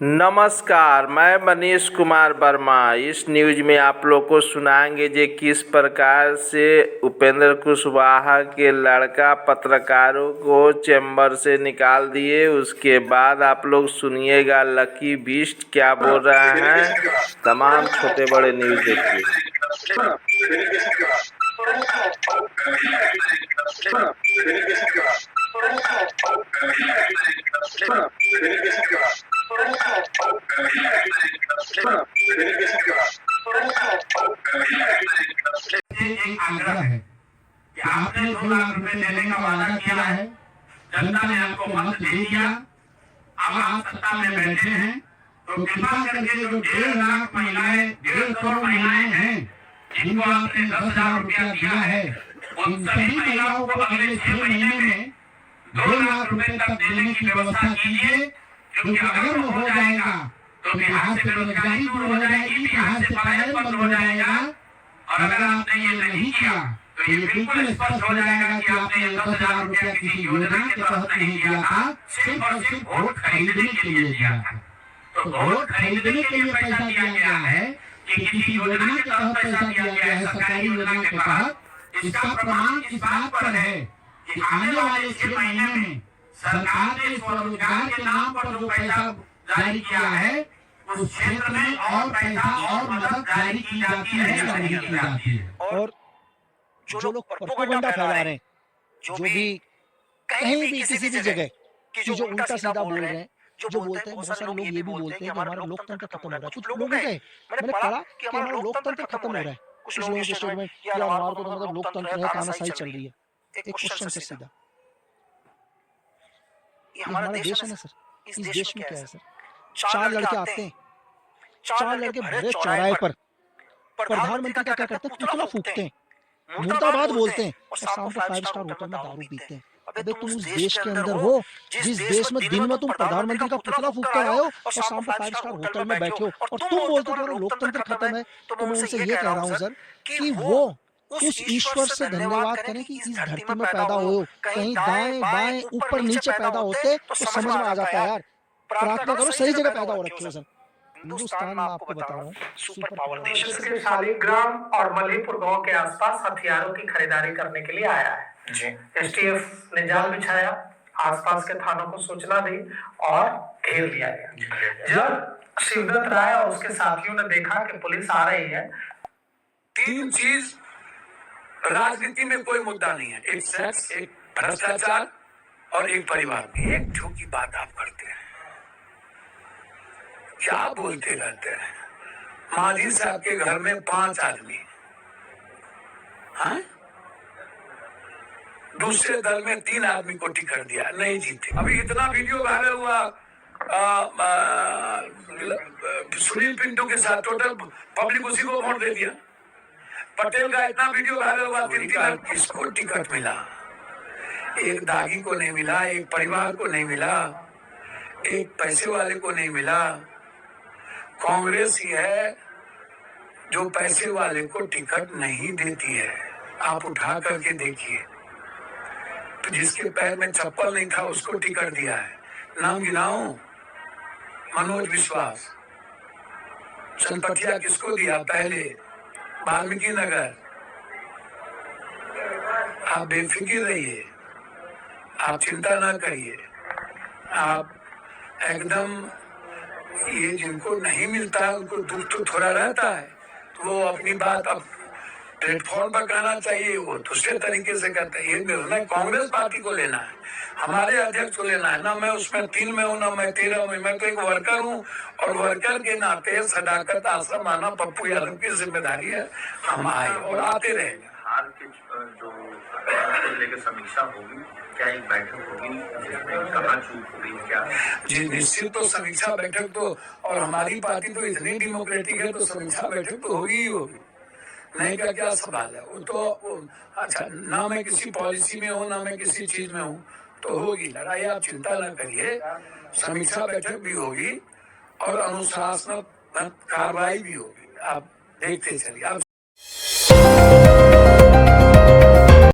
नमस्कार, मैं मनीष कुमार वर्मा। इस न्यूज में आप लोग को सुनाएंगे जे किस प्रकार से उपेंद्र कुशवाहा के लड़का पत्रकारों को चैम्बर से निकाल दिए। उसके बाद आप लोग सुनिएगा लकी बीस्ट क्या बोल रहे हैं। तमाम छोटे बड़े न्यूज देखिए। एक आग्रह है कि आपने 2 लाख रुपए देने का वादा किया है, जनता ने आपको मत दे दिया, अब आप सत्ता में बैठे हैं, तो कृपा करके जो 1.5 लाख महिलाएं, 1.5 करोड़ महिलाएं हैं जिनको आपने 10,000 रुपया दिया है, उन सभी महिलाओं को अगले 6 महीने में 2 लाख रुपए तक देने की व्यवस्था कीजिए, क्योंकि अगर वो हो जाएगा तो बिहार से बेरोजगारी दूर हो जाएगी, बिहार से पलायन बंद हो जाएगा। और अगर आपने ये नहीं किया तो ये बिल्कुल स्पष्ट हो जाएगा कि आपने 10,000 रुपया किसी योजना के तहत नहीं दिया था, सिर्फ और सिर्फ वोट खरीदने के लिए दिया था। तो वोट खरीदने के लिए पैसा दिया गया है कि किसी योजना के तहत पैसा दिया गया है, सरकारी योजना के तहत। इसका प्रमाण इस बात पर है कि आने वाले 6 महीने में सरकार ने स्वरोजगार के नाम पर जो पैसा जारी किया है, उस क्षेत्र में और पैसा और मदद जारी की जाती है या नहीं की जाती है। और जो लोग प्रोपेगेंडा फैला रहे हैं, जो भी कहीं भी किसी भी जगह कि जो उल्टा सीधा बोल रहे हैं, जो बोलते हैं, बहुत सारे लोग ये भी बोलते हैं कि हमारा लोकतंत्र खत्म हो रहा है। कुछ लोगों के मैंने पढ़ा कि हमारा लोकतंत्र खत्म हो रहा है। कुछ लोगों के स्टेटमेंट यार हमारा तो मतलब लोकतंत्र है, तानाशाही चल रही है। एक क्वेश्चन से सीधा, ये हमारा देश है ना सर, इस देश में क्या है सर? 4 लड़के आते हैं, 4 लड़के भरे चौराहे पर प्रधानमंत्री का क्या करते हैं? पुतला फूकते हैं, मुर्दाबाद बोलते हैं और शाम को 5 स्टार होटल में दारू पीते हैं। अबे तुम उस देश के अंदर हो जिस देश में दिन में तुम प्रधानमंत्री का पुतला फूक कर आए हो और शाम को 5 स्टार होटल में बैठे हो, और तुम बोलते हो लोकतंत्र खत्म है। तो मैं उनसे ये कह रहा हूँ सर कि वो उस ईश्वर से धन्यवाद करें कि इस धरती में पैदा हुए। कहीं दाएं बाएं ऊपर नीचे पैदा होते तो समझ में आ जाता यार। प्रार्थना करो, सही जगह पैदा हो रखे हो सर। हिंदुस्तान में आपको बता रहा हूँ सुपर पावर देश के शालिग्राम और मलीपुर गांव के आसपास हथियारों की खरीदारी करने के लिए आया है। एसटीएफ ने जाल बिछाया, आसपास के थानों को सूचना दी और घेर लिया गया। जब शिवदत्त राय और उसके साथियों ने देखा कि पुलिस आ रही है, 3 चीज राजनीति में कोई मुद्दा नहीं है, एक सेक्स, एक भ्रष्टाचार और एक परिवार। एक झूठी बात आप करते हैं, क्या बोलते रहते हैं? मांझी साहब के घर में 5 आदमी, हाँ? दूसरे दल में 3 आदमी को टिकट दिया, नहीं जीते। अभी इतना वीडियो वायरल हुआ सुनील पिंटू के साथ, टोटल पब्लिक उसी को वोट दे दिया। पटेल का इतना वीडियो वायरल हुआ, 3 किसको टिकट मिला? एक दागी को नहीं मिला, एक परिवार को नहीं मिला, एक पैसे वाले को नहीं मिला। कांग्रेस ही है जो पैसे वाले को टिकट नहीं देती है। आप उठा करके देखिए, जिसके पैर में चप्पल नहीं था उसको टिकट दिया है। नाम गिनाऊं? मनोज विश्वास। चनपटिया किसको दिया? पहले वाल्मीकि नगर। आप बेफिक्र रहिए, आप चिंता ना करिए, आप एकदम, ये जिनको नहीं मिलता है उनको दुख तो थोड़ा रहता है, तो वो अपनी बात अब प्लेटफॉर्म पर कहना चाहिए, वो दूसरे तरीके से करते हैं। ये निर्णय कांग्रेस पार्टी को लेना है, हमारे अध्यक्ष को लेना है ना। मैं उसमें 3 में हूँ ना मैं 13 में, मैं तो एक वर्कर हूँ और वर्कर के नाते सदाकत आश्रम आना पप्पू यादव की जिम्मेदारी है। हम आए और आते रहेंगे। हाल के जो लेकर समीक्षा होगी, क्या एक बैठक होगी जिसमें कहाँ चूक होगी क्या? जी निश्चित, तो समीक्षा बैठक तो, और हमारी पार्टी तो इतनी डेमोक्रेटिक है तो समीक्षा बैठक तो होगी ही होगी, नहीं का क्या सवाल है। वो तो अच्छा, ना मैं किसी पॉलिसी में हूँ ना मैं किसी चीज में हूँ, तो होगी लड़ाई, आप चिंता न करिए। समीक्षा बैठक भी होगी और अनुशासनात्मक कार्रवाई भी होगी, आप देखते चलिए। आप